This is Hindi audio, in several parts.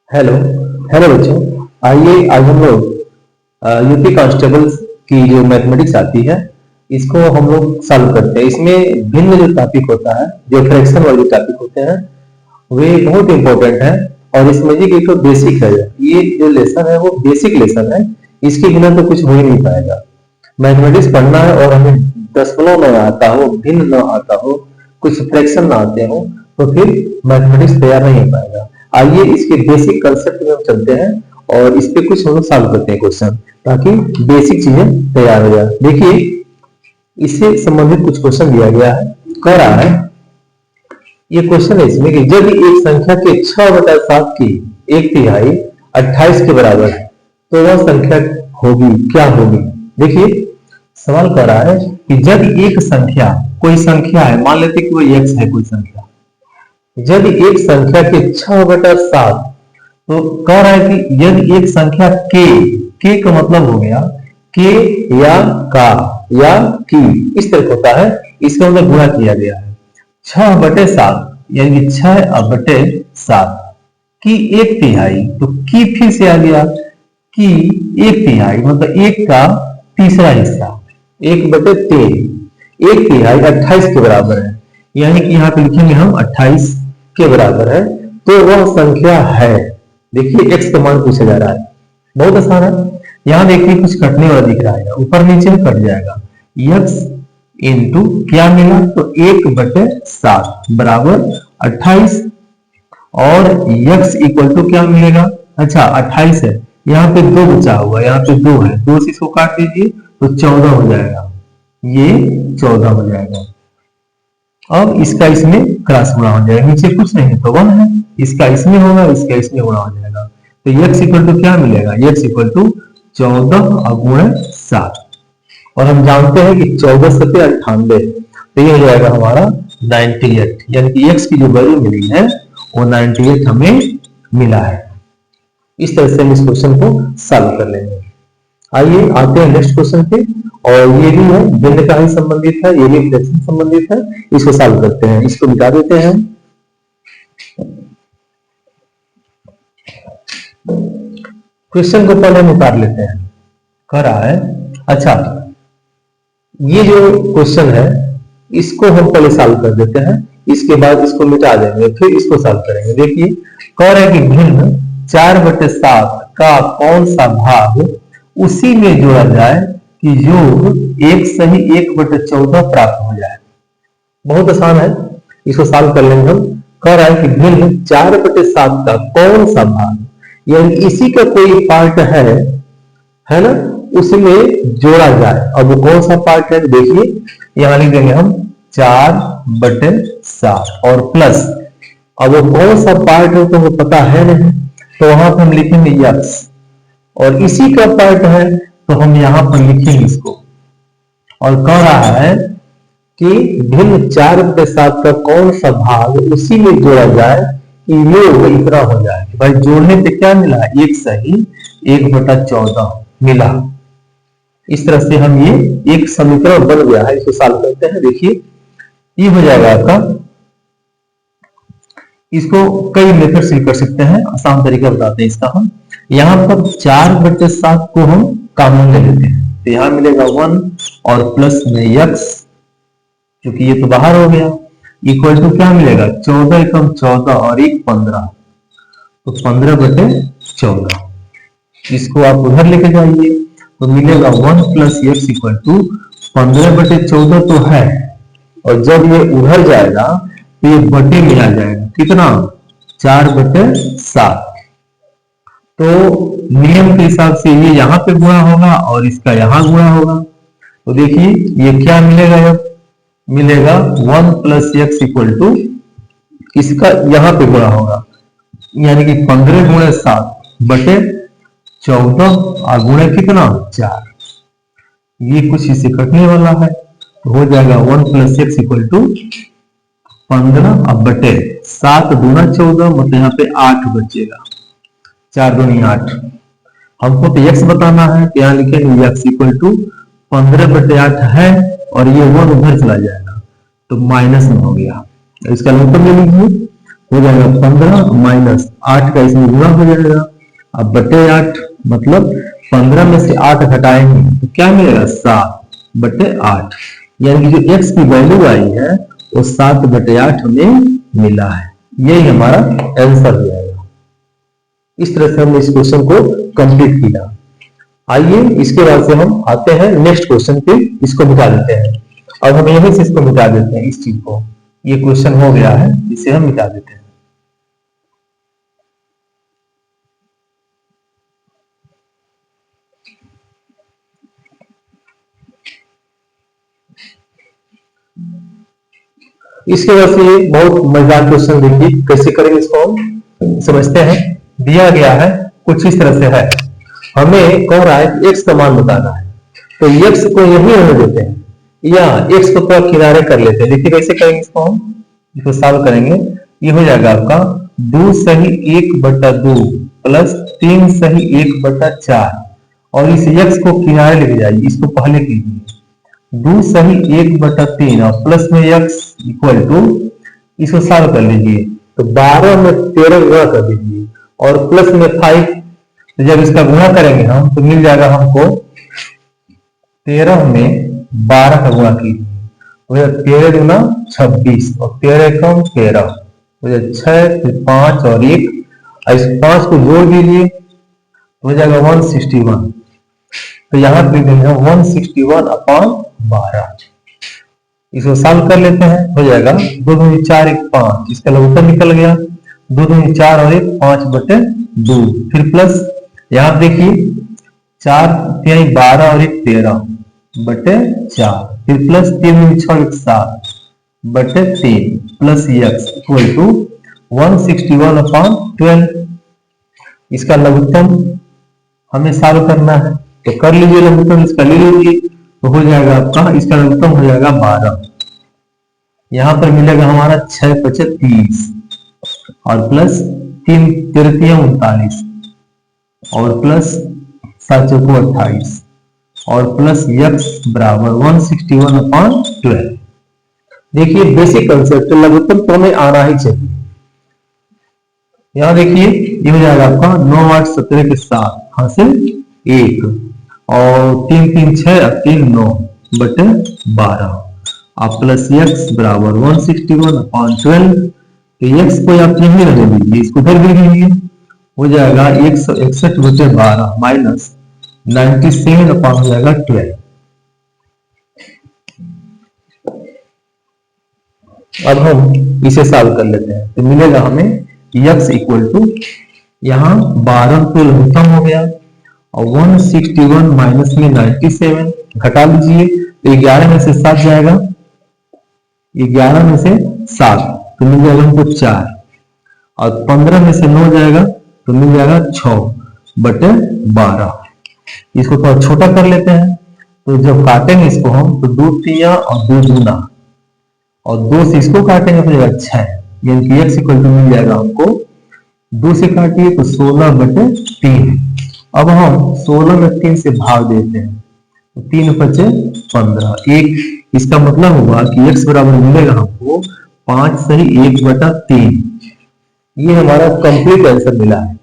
हेलो हेलो बच्चों। आइए आज हम लोग यूपी कांस्टेबल की जो मैथमेटिक्स आती है इसको हम लोग सॉल्व करते हैं। इसमें भिन्न जो टॉपिक होता है, जो फ्रैक्शन वाले टॉपिक होते हैं, वे बहुत इंपॉर्टेंट है। और इसमें जी एक तो बेसिक है, ये जो लेसन है वो बेसिक लेसन है, इसके बिना तो कुछ हो ही नहीं पाएगा। मैथमेटिक्स पढ़ना है और हमें दशमलव न आता हो, भिन्न न आता हो, कुछ फ्रैक्शन ना आते हो, तो फिर मैथमेटिक्स तैयार नहीं हो पाएगा। आइए इसके बेसिक कंसेप्ट में हम चलते हैं और इस पे कुछ हम सॉल्व करते हैं क्वेश्चन, ताकि बेसिक चीजें तैयार हो जाए। देखिए, इससे संबंधित कुछ क्वेश्चन दिया गया है। कह रहा है, ये क्वेश्चन है इसमें कि जब एक संख्या के 6/7 की 1/3 28 के बराबर है तो वह संख्या होगी क्या होगी। देखिए, सवाल कर रहा है कि जब एक संख्या, कोई संख्या है, मान लेते कि वो x है कोई संख्या, जब एक संख्या के 6/7, तो कह रहा है कि यदि एक संख्या k का मतलब हो गया k या का या की, इस तरह होता है, इसका मतलब गुणा किया गया है 6/7 यानी 6/7 की 1/3, तो की फिर से आ गया कि 1/3 मतलब एक का तीसरा हिस्सा 1/3, 1/3 28 के बराबर है, यानी कि यहाँ पे लिखेंगे हम 28 के बराबर है, तो वह संख्या है। देखिए x का मान पूछा जा रहा है, बहुत आसान है। यहां देखिए कुछ कटने वाला दिख रहा है, ऊपर नीचे कट जाएगा। x इंटू क्या मिला, तो 1/7 बराबर 28, और x इक्वल टू क्या मिलेगा, अच्छा 28 है, यहाँ पे 2 बचा हुआ, यहाँ पे 2 है, 2 से इसको काट दीजिए तो 14 हो जाएगा, ये 14 हो जाएगा। अब इसका इसमें क्रॉस गुणा हो जाएगा, नीचे कुछ नहीं है तो 1 है, इसका इसमें होगा, इसका इसमें गुणा हो जाएगा, तो x इक्वल टू क्या मिलेगा, x इक्वल टू 14 गुणा 7, और हम जानते हैं कि 14 से 98, तो ये हो जाएगा हमारा 98, यानी कि x की जो वैल्यू मिली है वो 98 हमें मिला है। इस तरह से हम इस क्वेश्चन को सॉल्व कर लेंगे। आइए आते हैं नेक्स्ट क्वेश्चन पे, और ये भी है भिन्न का ही संबंधित है, ये भी फ्रैक्शन संबंधित है। इसको सॉल्व करते हैं, इसको मिटा देते हैं। क्वेश्चन को पहले हम उतार लेते हैं। कह रहा है, अच्छा ये जो क्वेश्चन है इसको हम पहले सॉल्व कर देते हैं, इसके बाद इसको मिटा देंगे, फिर इसको सॉल्व करेंगे। देखिए, कह रहा है कि भिन्न 4/7 का कौन सा भाग उसी में जोड़ा जाए कि योग 1 सही 1/14 प्राप्त हो जाए। बहुत आसान है, इसको सॉल्व कर लेंगे हम। कह रहा है कि भिन्न 4/7 का कौन सा भाग, यानी इसी का कोई पार्ट है ना, उसमें जोड़ा जाए। अब वो कौन सा पार्ट है, देखिए यहां लिख देंगे हम 4/7 और प्लस, अब वो कौन सा पार्ट है तो वो पता है नहीं, तो वहां पर हम लिखेंगे x, और इसी का पार्ट है तो हम यहां पर लिखेंगे इसको। और कह रहा है कि भिन्न 4/7 का कौन सा भाग उसी में जोड़ा जाए कि योग इतना हो जाए। भाई जोड़ने पे क्या मिला, 1 सही 1/14 मिला। इस तरह से हम ये एक समीकरण बन गया है, इसको सॉल्व करते हैं। देखिए, ये हो जाएगा आपका, इसको कई मेथड से कर सकते हैं, आसान तरीका बताते हैं इसका हम। यहां पर 4/7 को हम कॉमन ले लेते हैं, तो यहां मिलेगा 1 और प्लस में x, क्योंकि ये तो बाहर हो गया, इक्वल टू क्या मिलेगा, 14 एकम 14 और 1 15, तो 15/14। इसको आप उधर लेके जाइए तो मिलेगा 1 प्लस x इक्वल टू 15/14 तो है, और जब ये उधर जाएगा तो ये बटे में आ जाएगा, कितना 4/7। तो नियम के हिसाब से ये यहां पे गुणा होगा और इसका यहां गुणा होगा, तो देखिए ये क्या मिलेगा, अब मिलेगा 1 प्लस x इक्वल टू इसका यहां पे गुणा होगा, यानी कि 15 गुणे 7 बटे 14 और गुणे कितना 4, ये कुछ इसे कटने वाला है, तो हो जाएगा 1 प्लस x इक्वल टू 15 अब बटे 7 दूना 14, मतलब यहाँ पे 8 बचेगा, 4 दूनी 8। हमको तो x बताना है, तो यहाँ लिखेंगे x इक्वल टू 15/8 है, और ये 1 उधर चला जाएगा तो माइनस में हो गया, इसका लंबा ले लीजिए, हो जाएगा 15 माइनस 8 का इसमें गुणा हो जाएगा। अब बटे 8 मतलब 15 में से 8 घटाएंगे तो क्या मिलेगा 7 बटे 8, यानी कि जो x की वैल्यू आई है वो 7 बटे 8 हमें मिला है। यही हमारा आंसर हो जाएगा। इस तरह से हमने इस क्वेश्चन को कंप्लीट किया। आइए इसके बाद से हम आते हैं नेक्स्ट क्वेश्चन पे, इसको मिटा देते हैं। अब हम यहीं से इसको मिटा देते हैं, इस चीज को, ये क्वेश्चन हो गया है, इसे हम मिटा देते हैं। इसके बाद से ये बहुत मजेदार क्वेश्चन देखिए कैसे करेंगे, इसको हम समझते हैं। दिया गया है कुछ इस तरह से है, हमें कह रहा है x का मान बताना है, तो x को यही होने देते हैं या x को थोड़ा किनारे कर लेते हैं। देखिए कैसे करेंगे इसको, हम इसको सॉल्व करेंगे। ये हो जाएगा आपका 2 सही 1/2 प्लस 3 सही 1/4, और इस x को किनारे लेके जाइए, इसको पहले कीजिए 2 सही 1/3 और प्लस में x इक्वल टू, इसको सॉल्व कर लीजिए तो 12 में 13 गुणा कर दीजिए और प्लस में 5, तो जब इसका गुणा करेंगे हम तो मिल जाएगा हमको 13 में 12 का गुणा कीजिए, 13 गुना 26 और 13 कम 13, 6 फिर 5 और 1, इस 5 को जोड़ दीजिए हो जाएगा 161। तो यहां पे देंगे 161/12, इसको सॉल्व कर लेते हैं। हो जाएगा 2 दूनी 4 1 5, इसका लघुत्तम निकल गया 2 दूनी 4 और 1 5/2, फिर प्लस यहां देखिए 4 3 12 और 1 13/4, फिर प्लस 3 दूनी 6 1 7/3 प्लस x इक्वल टू 161/12। इसका लघुत्तम हमें सॉल्व करना है तो कर लीजिए, लघुत्तम इसका ले लीजिए तो हो जाएगा आपका, इसका लघुत्तम हो जाएगा 12। यहां पर मिलेगा हमारा 6 × 5 = 30 और प्लस 3 3 39 और प्लस 7 × 4 = 28 और प्लस x बराबर 161/12। देखिए बेसिक कंसेप्ट, लघुत्तम तो हमें आना ही चाहिए। यहां देखिए ये हो जाएगा आपका 9 8 17 के 7 हासिल 1 और 3 3 6 और 3 9/12 आप प्लस x बराबर 161/12। तो x को आप यहीं रख दीजिए, इसको उधर भी लीजिए, हो जाएगा 161/12 माइनस 97/12। अब हम इसे सॉल्व कर लेते हैं तो मिलेगा हमें x इक्वल टू, यहां 12 तो लघुत्तम हो गया और 161 माइनस में 97 घटा लीजिए तो 11 में से 7 जाएगा, 11 में से 7 तो मिल जाएगा हमको 4 और 15 में से 9 जाएगा तो मिल जाएगा 6/12। इसको थोड़ा छोटा कर लेते हैं तो जब काटेंगे इसको हम तो 2 3 और 2 दूना और 2 से इसको काटेंगे तो जाएगा 6, यानी कि x इक्वल टू मिल जाएगा हमको 2 से काटिए तो 16/3। अब हम 16 में 3 से भाग देते हैं तो 3 × 5 = 15, एक इसका मतलब हुआ कि x बराबर मिलेगा हमको 5 सही 1/3। ये हमारा कंप्लीट आंसर मिला है।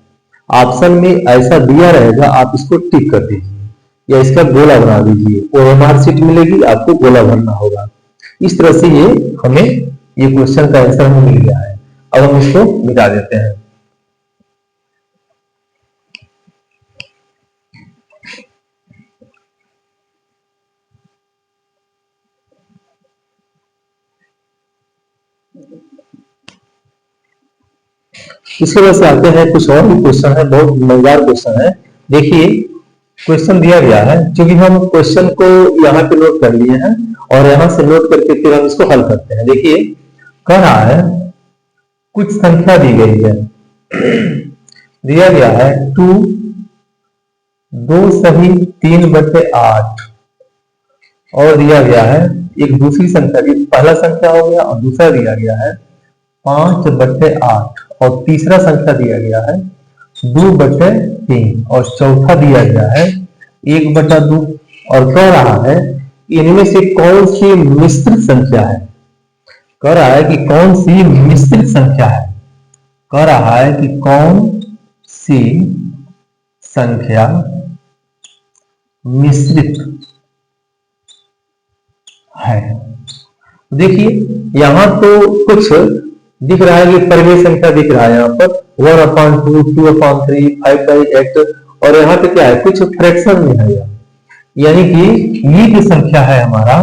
ऑप्शन में ऐसा दिया रहेगा, आप इसको टिक कर दीजिए या इसका गोला बना दीजिए, OMR शीट मिलेगी आपको गोला भरना होगा। इस तरह से ये हमें ये क्वेश्चन का आंसर हमें मिल गया है। अब हम इसको मिटा देते हैं। इसके बाद से आते हैं कुछ और भी क्वेश्चन है, बहुत मजेदार क्वेश्चन है। देखिए क्वेश्चन दिया गया है, क्योंकि हम क्वेश्चन को यहाँ पे नोट कर लिए हैं और यहाँ से नोट करके फिर हम इसको हल करते हैं। देखिए कह रहा है कुछ संख्या दी गई है, दिया गया है 2 सही 3/8 और दिया गया है एक दूसरी संख्या, पहला संख्या हो गया और दूसरा दिया गया है 5/8 और तीसरा संख्या दिया गया है 2/3 और चौथा दिया गया है 1/2 और कह रहा है इनमें से कौन सी मिश्रित संख्या है। कह रहा है कि कौन सी मिश्रित संख्या है। कह रहा है कि कौन सी संख्या मिश्रित है। देखिए यहां तो कुछ दिख रहा है कि परिमेय संख्या दिख रहा है, यहाँ पर 1/2, 2/3, 5/8 और यहाँ पे क्या है, कुछ फ्रैक्शन में है, यानी कि ये जो संख्या है हमारा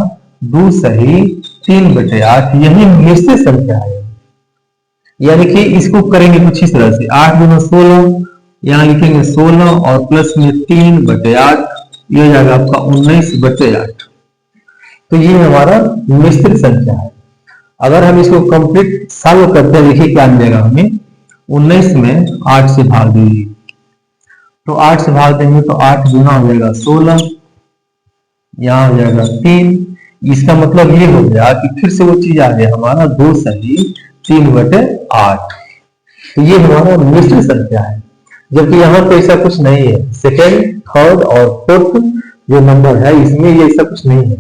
2 सही 3/8 यही मिश्रित संख्या है। यानी कि इसको करेंगे कुछ इस तरह से 8 गुना 16, यहाँ लिखेंगे 16 और प्लस में 3/8, ये हो जाएगा आपका 19/8। तो ये हमारा मिश्रित संख्या है। अगर हम इसको कंप्लीट सॉल्व करते हैं, देखिए क्या मिलेगा हमें, 19 में 8 से भाग दीजिए, तो 8 से भाग देंगे तो 8 गुना हो जाएगा 16, यहाँ हो जाएगा 3। इसका मतलब ये हो गया कि फिर से वो चीज आ गया हमारा 2 सही 3/8। तो ये हमारा मिश्रित संख्या है, जबकि यहाँ पे ऐसा कुछ नहीं है। सेकेंड, थर्ड और फोर्थ जो नंबर है इसमें ये ऐसा कुछ नहीं है,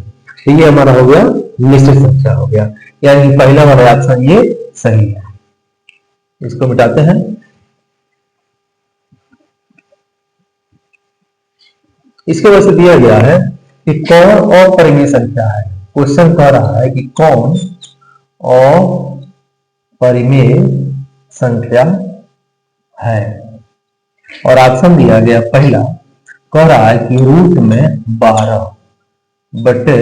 तो ये हमारा हो गया मिश्रित संख्या हो गया, यानी पहला वाला ऑप्शन ये सही है। इसको मिटाते हैं। इसके वजह से दिया गया है कि कौन अपरिमेय संख्या है। क्वेश्चन कह रहा है कि कौन अपरिमेय संख्या है, और ऑप्शन दिया गया पहला, कह रहा है कि रूट में 12 बटे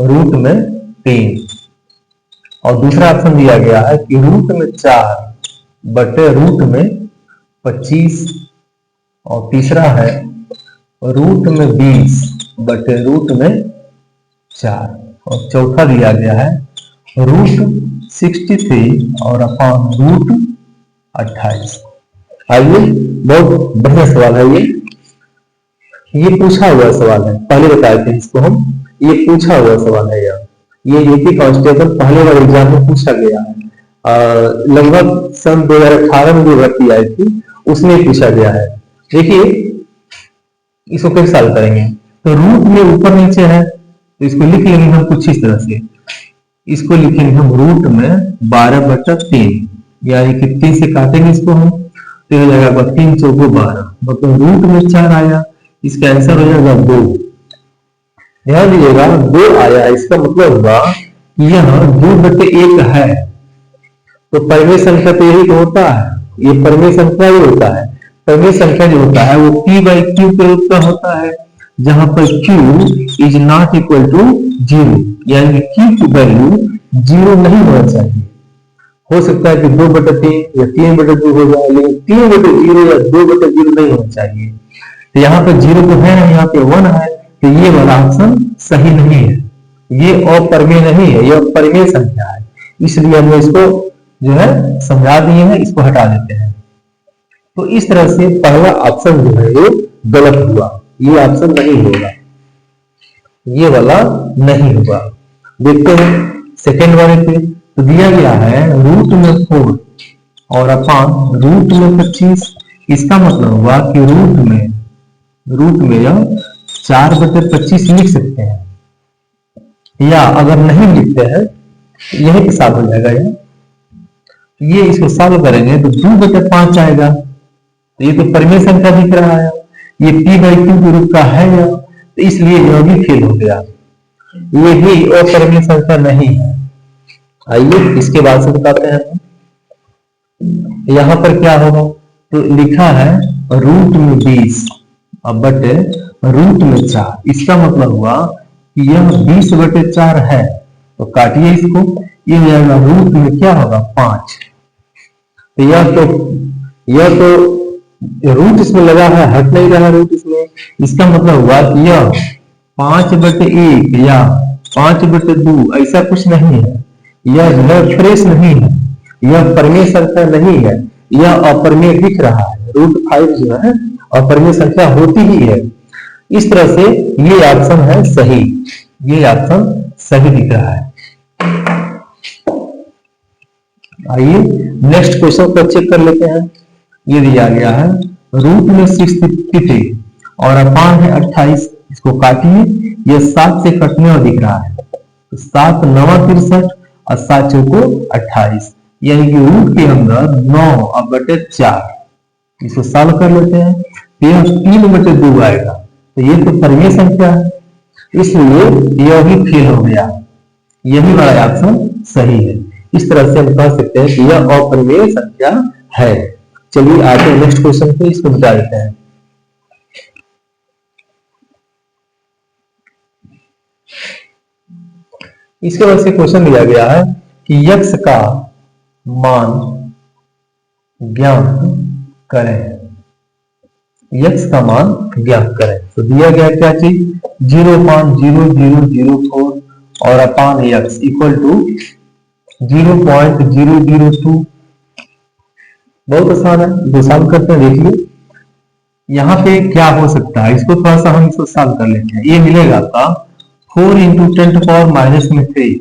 रूट में 3, और दूसरा ऑप्शन दिया गया है कि रूट में 4 बटे रूट में 25, और तीसरा है रूट में 20 बटे रूट में 4, और चौथा दिया गया है रूट 63 और अपॉन रूट 28। आइए, बहुत बढ़िया सवाल है ये पूछा हुआ सवाल है, पहले बताए थे इसको हम, ये पूछा हुआ सवाल है यार। ये यूपी कांस्टेबल पहले वाले एग्जाम में पूछा गया है, लगभग सन 2018 में जो भर्ती आई थी उसमें पूछा गया है। देखिए इसको कैसे सॉल्व करेंगे, तो रूट में ऊपर नीचे है तो इसको लिख लेंगे हम कुछ इस तरह से, इसको लिखेंगे हम रूट में 12/3, यानी कि 3 से काटेंगे इसको हम, तो हो जाएगा 3 चौको 12, मतलब रूट में 4 आया, इसका आंसर हो जाएगा 2। ध्यान दीजिएगा 2 आया, इसका मतलब हुआ कि यह 2/1 है। तो परिमेय संख्या तो यही तो होता है, ये परिमेय संख्या ही होता है। परिमेय संख्या जो होता है वो p/q के रूप का होता है, जहां पर q is not equal to 0, यानी कि q की वैल्यू 0 नहीं होना चाहिए। हो सकता है कि 2/3 या 3/2 हो जाए, लेकिन 3/0 या 2/0 नहीं होना चाहिए। तो यहाँ पर 0 तो है नहीं, यहाँ पे 1 है, तो ये वाला ऑप्शन सही नहीं है, ये अपरिमेय नहीं है, यह परिमेय संख्या है। इसलिए हम इसको जो है समझा दिए हैं, इसको हटा देते हैं। तो इस तरह से पहला ऑप्शन जो है ये गलत हुआ, ये ऑप्शन नहीं होगा, ये वाला नहीं होगा। देखते हैं सेकेंड वाले पे, तो दिया गया है रूट में 4 और अपॉन रूट में 25। इसका मतलब हुआ कि रूट में यह 4/25 लिख सकते हैं, या अगर नहीं लिखते हैं तो यही पे सॉल्व हो जाएगा। ये इसको सॉल्व करेंगे तो 2/5 आएगा, तो ये तो परिमेय संख्या दिख रहा है, ये p/q के रूप का है या, तो इसलिए यह भी फेल हो गया, ये भी अपरिमेय संख्या नहीं है। आइए इसके बाद से बताते हैं। यहां पर क्या होगा, तो लिखा है रूट में 20 बटे रूट में 4, इसका मतलब हुआ कि यह 20/4 है, तो काटिए इसको, ये हो जाएगा रूट में क्या होगा 5। तो यह तो रूट इसमें लगा है, हट नहीं रहा रूट इसमें, इसका मतलब हुआ कि यह 5/1 या 5/2 ऐसा कुछ नहीं है, यह फ्रेश नहीं है, यह परिमेय संख्या नहीं है, यह अपरिमेय दिख रहा है। रूट 5 जो है अपरिमेय संख्या होती ही है। इस तरह से ये ऑप्शन है सही, ये ऑप्शन सही दिख रहा है। आइए नेक्स्ट क्वेश्चन को चेक कर लेते हैं। ये दिया गया है रूट में 63 और अपान है 28, इसको काटिए, यह 7 से कटने और दिख रहा है, तो 7 9 63 और 7 चौको 28, यानी कि रूट के अंदर 9/4, इसको सॉल्व कर लेते हैं तो यह 3/2 आएगा। तो ये तो परिमेय संख्या है, इसलिए यह भी फेल हो गया, यही हमारा ऑप्शन सही है। इस तरह से हम कह सकते हैं कि यह अपरिमेय संख्या है। चलिए आगे नेक्स्ट क्वेश्चन पे इसको मिटा देते हैं। इसके बाद से क्वेश्चन दिया गया है कि x का मान ज्ञात करें, x का मान ज्ञात करें। तो दिया गया क्या चीज 0.0004 और अपान x इक्वल टू 0.002। बहुत आसान है, इसको सॉल्व करते हैं। देखिए यहाँ पे क्या हो सकता है, इसको थोड़ा सा हम इसको सॉल्व कर लेते हैं। ये मिलेगा आपका 4 × 10⁻³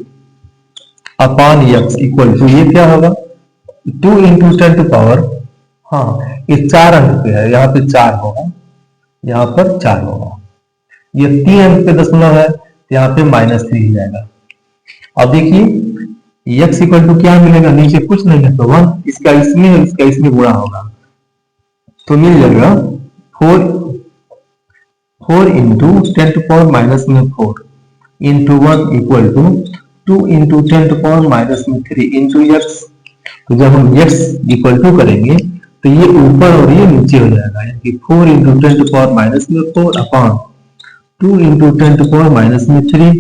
अपान x इक्वल टू, ये क्या होगा 2 × 10⁻, हाँ ये 4 अंक पे है, यहाँ पे 4 होगा, यहाँ पर 4 होगा। ये 3 अंक पे दशमलव है, यहाँ पे -3 हो जाएगा। अब देखिए x इक्वल टू क्या मिलेगा, नीचे कुछ नहीं है तो 1, इसका इसमें और इसका इसमें गुणा होगा तो मिल जाएगा 4 × 10⁻⁴ into 1 equal to 2 × 10⁻³ into x। तो जब हम x इक्वल टू करेंगे तो ये ऊपर और ये नीचे हो जाएगा, यानी कि 4 × 10⁻⁴ अपान 2 × 10⁻³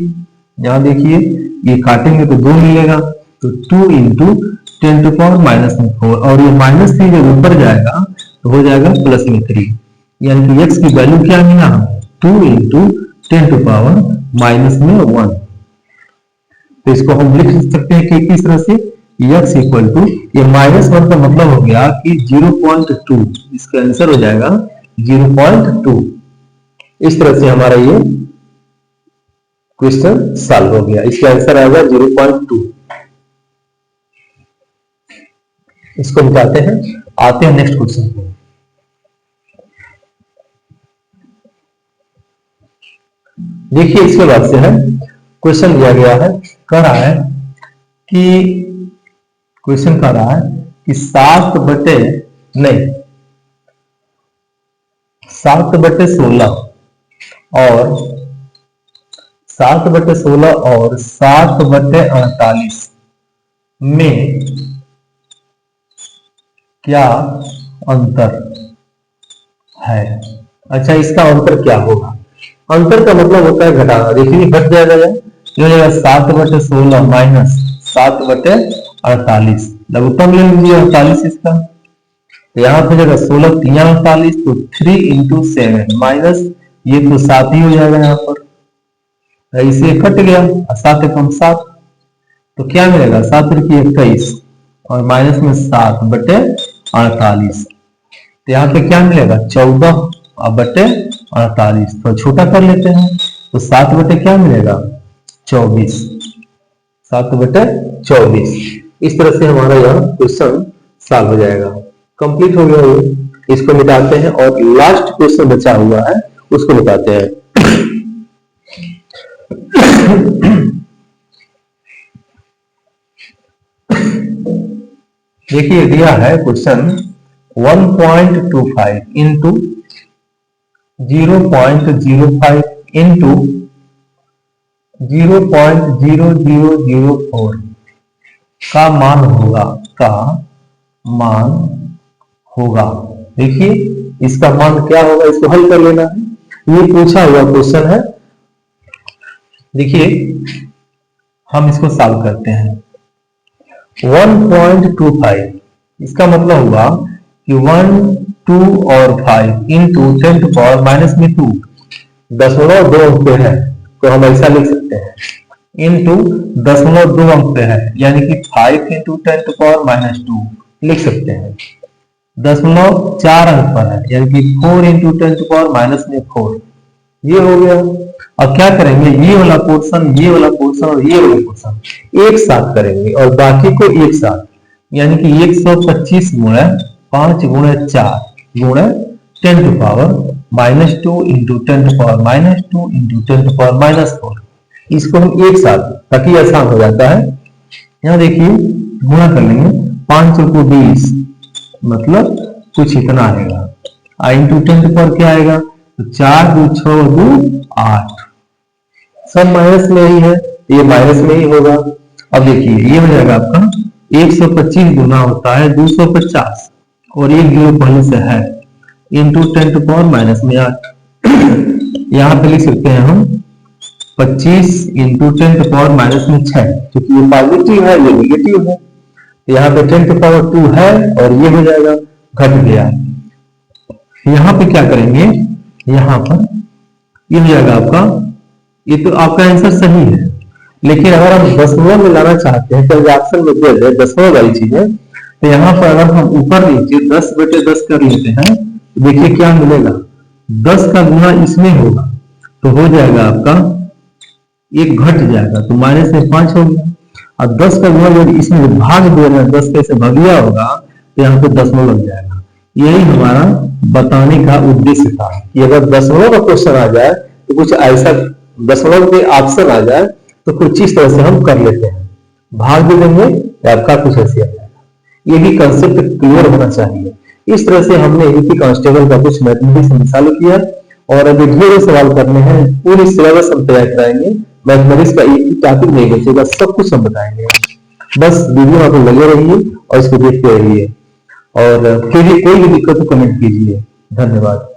यहाँ देखिए ये काटेंगे तो 2 मिलेगा, तो 2 × 10⁻⁴ और ये -3 जब ऊपर जाएगा तो हो जाएगा +3, यानी कि x की वैल्यू क्या मिला हमें 2 × 10⁻⁻1। तो इसको हम लिख सकते हैं कि किस तरह से x इक्वल टू, ये -1 का मतलब हो गया कि 0.2, इसका आंसर हो जाएगा 0.2। इस तरह से हमारा ये क्वेश्चन सॉल्व हो गया, इसका आंसर आएगा 0.2। इसको मिटाते हैं, आते हैं नेक्स्ट क्वेश्चन पे। देखिए इसके बाद से है क्वेश्चन दिया गया है, कह रहा है कि क्वेश्चन कह रहा है कि 7/16 और 7/48 में क्या अंतर है। अच्छा, इसका अंतर क्या होगा, अंतर का मतलब होता है घटाना। देखिए घट जाएगा, ये हो जाएगा 7/16 माइनस 7/48, लघुत्तम ले लीजिए 48 इसका, तो यहाँ पे जगह 16 × 3 = 48, तो 3 × 7 माइनस ये तो 7 ही हो जाएगा यहाँ पर, इसे कट गया 7 × 7, तो क्या मिलेगा 7 × 21 और माइनस में 7/48, तो यहाँ पे क्या मिलेगा 14/48। तो छोटा कर लेते हैं, तो 7 क्या मिलेगा 24, 7/24। इस तरह से हमारा यह क्वेश्चन सॉल्व हो जाएगा, कंप्लीट हो गया ये। इसको मिटाते हैं और लास्ट क्वेश्चन बचा हुआ है उसको मिटाते हैं। देखिए दिया है क्वेश्चन 1.25 इंटू 0.05 इंटू 0.0004 का मान होगा। देखिए इसका मान क्या होगा, इसको हल कर लेना है, ये पूछा हुआ क्वेश्चन है। देखिए हम इसको सॉल्व करते हैं। 1.25 इसका मतलब हुआ कि 1, 2 और 5 इंटू 10⁻⁻², दशमलव 2 अंक पे है तो हम ऐसा लिख सकते हैं, इंटू 0.2 अंक पे है यानी कि 5 × 10⁻² लिख सकते हैं, 0.4 अंक पर है यानी कि 4 × 10⁻⁴, ये हो गया। अब क्या करेंगे, ये वाला पोर्शन, ये वाला पोर्शन और ये वाला पोर्शन एक साथ करेंगे और बाकी को एक साथ, यानी कि 125 × 5 × 4 × 10⁻⁻² इंटू 10⁻² इंटू 10⁻⁴, इसको हम एक साथ, ताकि आसान हो जाता है। यहाँ देखिए गुणा कर लेंगे 5 को 20 मतलब कुछ इतना आएगा। इंटू 10 पर क्या आएगा, तो 4 2 6 2 8, सब माइनस में ही है, ये माइनस में ही होगा। अब देखिए ये हो जाएगा आपका 125 गुना होता है 250 और एक जीरो पहले से है, इंटू 10 टू पावर माइनस में 8। यहाँ पे लिख सकते हैं हम 25 इंटू 10 टू पावर माइनस में 6, क्योंकि ये पॉजिटिव है ये निगेटिव है। यहाँ पे 10 टू पावर 2 है और ये हो जाएगा घट गया। यहाँ पे क्या करेंगे, यहाँ पर ये हो जाएगा आपका, ये तो आपका आंसर सही है, लेकिन अगर हम दशमलव में लाना चाहते हैं तो ऑप्शन में दे दे दशमलव वाली चीजें, तो यहाँ पर अगर हम ऊपर नीचे 10/10 कर लेते हैं तो देखिए क्या मिलेगा, 10 का गुना इसमें होगा तो हो जाएगा आपका, एक घट जाएगा तो माइनस में 5 हो गया। और 10 का गुना जब इसमें भाग देना, 10 कैसे भगिया होगा तो यहाँ पे दशमलव लग जाएगा। यही हमारा बताने का उद्देश्य था कि अगर दशमलव का क्वेश्चन आ जाए तो कुछ ऐसा दशमलव के ऑप्शन आ जाए तो कुछ इस तरह से हम कर लेते हैं, भाग भी देंगे या आपका कुछ ऐसे आ जाएगा। ये भी कंसेप्ट क्लियर होना चाहिए। इस तरह से हमने यूपी कांस्टेबल का कुछ मैथमेटिक्स में चालू किया और अभी ढेर सवाल करने हैं, पूरी सिलेबस हम तैयार कराएंगे। मैथमेटिक्स का एक भी टॉपिक नहीं बचेगा, सब कुछ हम बताएंगे। बस वीडियो आप लगे रहिए और इसको देखते रहिए और फिर कोई भी दिक्कत तो कमेंट कीजिए। धन्यवाद।